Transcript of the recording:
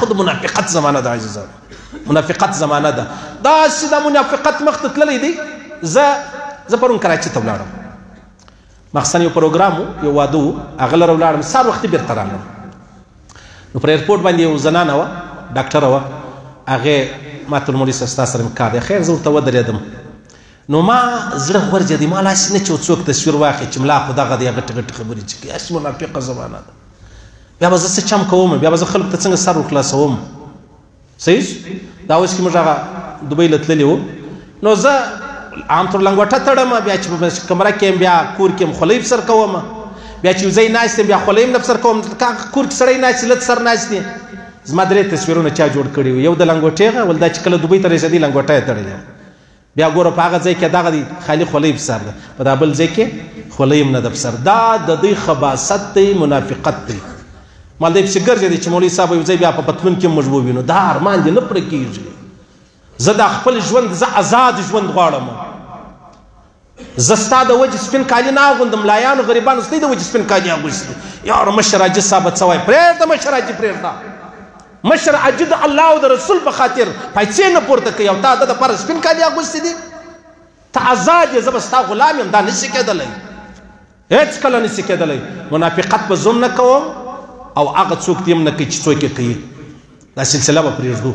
خود منافقت زمانه ده عزیزان منافقت زمانه ده دا سیده منافقت مخ ته تللی دی زه پرون کراچي ته ولاړم مخصن یو پروګرام یو واده و هغه لره ولاړم سهار وختي بیرته رالم نو پر ایرپورټ باندې یو زنانه وه ډاکټره وه هغې ما ته مولوي صاحب ستا سره مې کار دی خیر زه ورته ودرېدم نو ما زړه غورځېدی ما لاسې نه چې یو څوک تصویر واخلي چې ملا خو دغه دی غټې غټې خبرې چې کوي هسې منافقه زمانه ده بیا به زه څه چم کوم بیا به زه خلکو ته څنګه سر ورخلاصوم صحیح دا اوس کې موږ هغه دوبۍ له تللي وو نو زه عام طور لنګوټه تړم بیا چې په کمره کې یم بیا کور کې یم خولۍ په سر کوم بیا چې یو ځای ناست یم بیا خولۍ م نه په سر کوم کور کې سړی ناست لږ سر ناست دی زما درې تصویرونه چا جوړ کړي وو یو د لنګوټې هغه ول دا چې کله دوبۍ ته رسېدي لنګوټه یې تړلې بیا ګوره په هغه ځای کې دغه دی خالي خولۍ په سر ده په دا بل ځای کې خولۍ هم نه ده په سر دا د دوی خباثت دی منافقت دی مال دی پسې ګرځېدی چې مولوي صاحب یو ځای بیا په پتلون کې موږ ووینو دا ارمان دې نه پوره کېږي زه دا خپل ژوند زه آزاد ژوند غواړم زه ستا د وجې سپین کالي نه اغوندم ملایانو غریبانو ستا د وجې سپین کالي اغوستي یاره مشر حاجي صاحبه څه وایي پرېږده مشر حاجي پرېږده مشر حاجي د الله او د رسول په خاطر پیسې نه پورته کوي او تا د دپاره سپین کالي اغوستي دي ته آزاد یې زه به ستا غلام یم دا نشي کېدلی هېڅ کله نشي کېدلی منافقت به زه هم نه کوم او هغه څوک دې هم نه کوي چې څوک یې کوي دا سلسله به پرېږدو